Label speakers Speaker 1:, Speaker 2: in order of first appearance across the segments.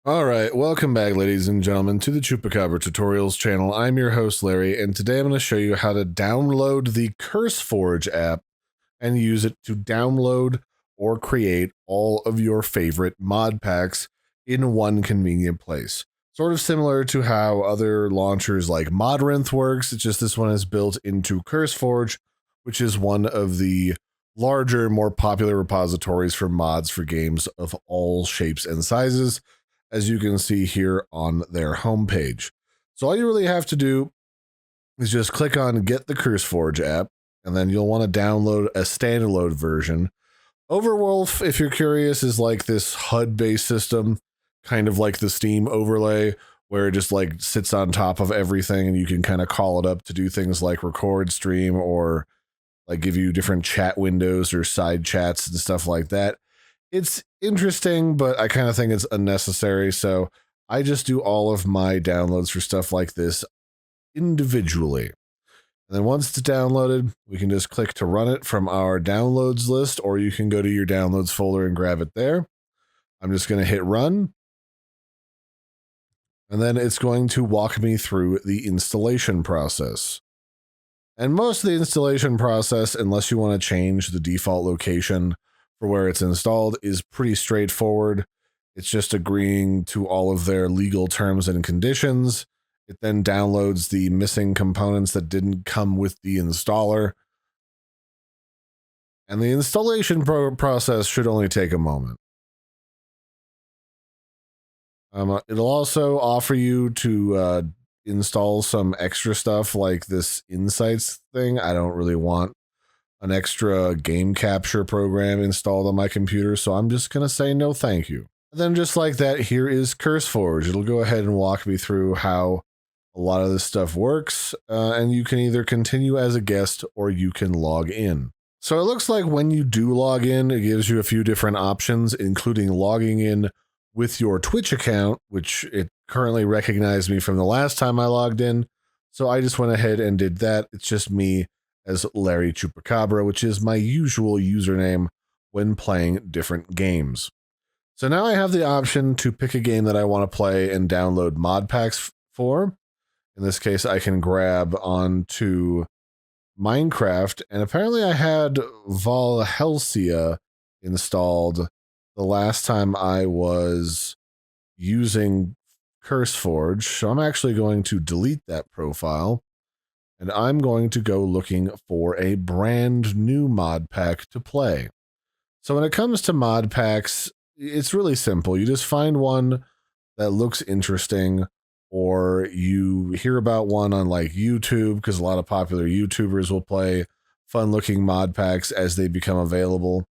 Speaker 1: All right, welcome back, ladies and gentlemen, to the Chupacabra Tutorials channel. I'm your host, Larry, and today I'm going to show you how to download the CurseForge app and use it to download or create all of your favorite mod packs in one convenient place. Sort of similar to how other launchers like Modrinth works, it's just this one is built into CurseForge, which is one of the larger, more popular repositories for mods for games of all shapes and sizes, as you can see here on their homepage. So all you really have to do is just click on Get the CurseForge app, and then you'll want to download a standalone version. Overwolf, if you're curious, is like this HUD-based system, kind of like the Steam overlay, where it just like sits on top of everything, and you can kind of call it up to do things like record, stream, or like give you different chat windows or side chats and stuff like that. It's interesting, but I kind of think it's unnecessary, so I just do all of my downloads for stuff like this individually. And then once it's downloaded, we can just click to run it from our downloads list, or you can go to your downloads folder and grab it there. I'm just going to hit run, and then it's going to walk me through the installation process. And most of the installation process, unless you want to change the default location for where it's installed, is pretty straightforward. It's just agreeing to all of their legal terms and conditions. It then downloads the missing components that didn't come with the installer. And the installation process should only take a moment. It'll also offer you to install some extra stuff like this Insights thing. I don't really want an extra game capture program installed on my computer, so I'm just going to say no thank you. And then just like that, here is CurseForge. It'll go ahead and walk me through how a lot of this stuff works, and you can either continue as a guest or you can log in. So it looks like when you do log in, it gives you a few different options, including logging in with your Twitch account, which it currently recognized me from the last time I logged in. So I just went ahead and did that. It's just me as Larry Chupacabra, which is my usual username when playing different games. So now I have the option to pick a game that I want to play and download Modpacks for. In this case, I can grab onto Minecraft, and apparently I had Valhelsia installed the last time I was using CurseForge, so I'm actually going to delete that profile, and I'm going to go looking for a brand new mod pack to play. So when it comes to mod packs, it's really simple. You just find one that looks interesting, or you hear about one on like YouTube, because a lot of popular YouTubers will play fun looking mod packs as they become available.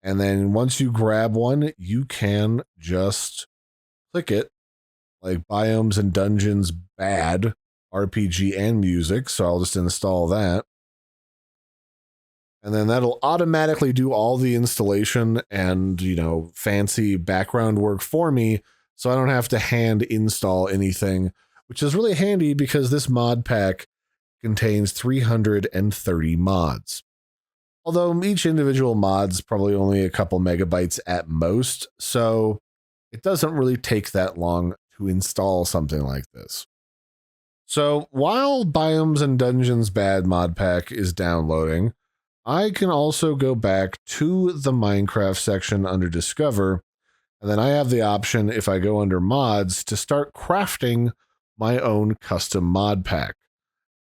Speaker 1: And then once you grab one, you can just click it, like Biomes and Dungeons Bad, RPG and music. So I'll just install that. And then that'll automatically do all the installation and, fancy background work for me. So I don't have to hand install anything, which is really handy because this mod pack contains 330 mods. Although each individual mod's probably only a couple megabytes at most, so it doesn't really take that long to install something like this. So while Biomes and Dungeons Bad mod pack is downloading, I can also go back to the Minecraft section under Discover, and then I have the option, if I go under Mods, to start crafting my own custom mod pack.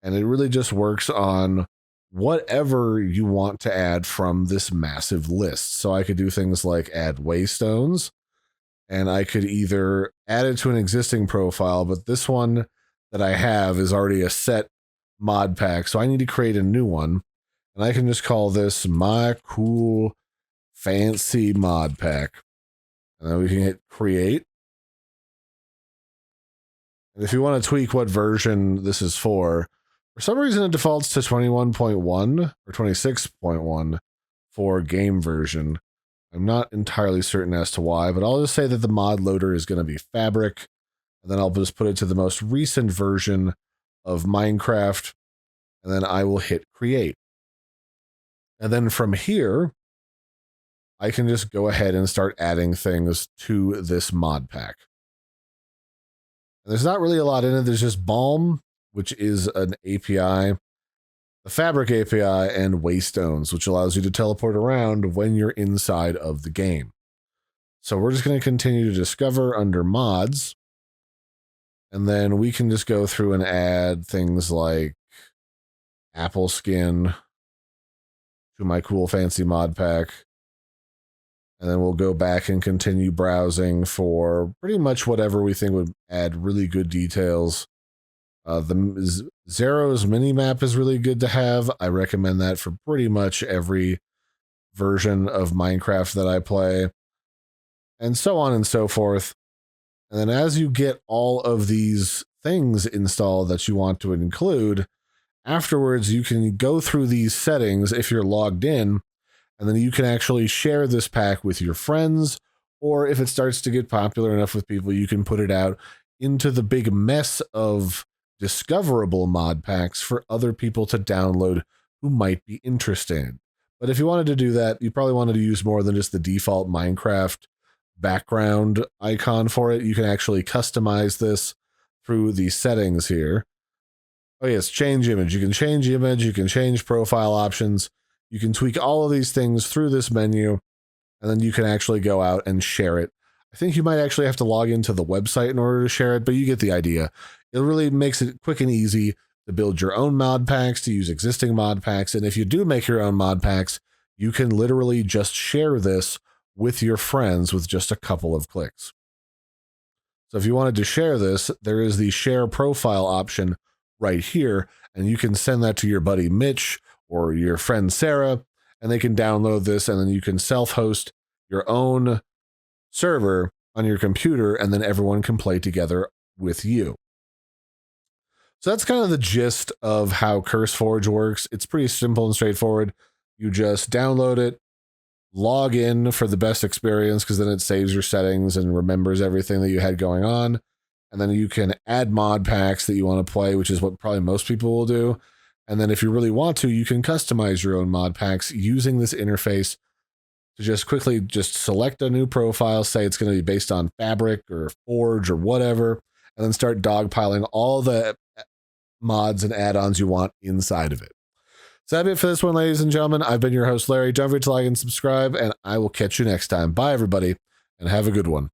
Speaker 1: And it really just works on whatever you want to add from this massive list. So I could do things like add waystones, and I could either add it to an existing profile, but this one that I have is already a set mod pack, so I need to create a new one. And I can just call this my cool fancy mod pack. And then we can hit create. And if you want to tweak what version this is for some reason it defaults to 21.1 or 26.1 for game version. I'm not entirely certain as to why, but I'll just say that the mod loader is going to be Fabric, and then I'll just put it to the most recent version of Minecraft, and then I will hit create. And then from here, I can just go ahead and start adding things to this mod pack. And there's not really a lot in it. There's just Balm, which is an API, the Fabric API, and Waystones, which allows you to teleport around when you're inside of the game. So we're just going to continue to discover under mods. And then we can just go through and add things like apple skin to my cool fancy mod pack. And then we'll go back and continue browsing for pretty much whatever we think would add really good details. The Zero's minimap is really good to have. I recommend that for pretty much every version of Minecraft that I play. And so on and so forth. And then as you get all of these things installed that you want to include, afterwards you can go through these settings if you're logged in, and then you can actually share this pack with your friends, or if it starts to get popular enough with people, you can put it out into the big mess of discoverable mod packs for other people to download who might be interested. But if you wanted to do that, you probably wanted to use more than just the default Minecraft background icon for it. You can actually customize this through the settings here. Oh yes, change image. You can change image, you can change profile options, you can tweak all of these things through this menu, and then you can actually go out and share it. I think you might actually have to log into the website in order to share it, but you get the idea. It really makes it quick and easy to build your own mod packs, to use existing mod packs, and if you do make your own mod packs, you can literally just share this with your friends with just a couple of clicks. So if you wanted to share this, there is the share profile option right here, and you can send that to your buddy Mitch or your friend Sarah, and they can download this, and then you can self-host your own server on your computer, and then everyone can play together with you. So that's kind of the gist of how CurseForge works. It's pretty simple and straightforward. You just download it, log in for the best experience, because then it saves your settings and remembers everything that you had going on. And then you can add mod packs that you want to play, which is what probably most people will do. And then if you really want to, you can customize your own mod packs using this interface to just quickly just select a new profile, say it's going to be based on Fabric or Forge or whatever, and then start dogpiling all the mods and add-ons you want inside of it. So that's it for this one, ladies and gentlemen. I've been your host, Larry. Don't forget to like and subscribe, and I will catch you next time. Bye, everybody, and have a good one.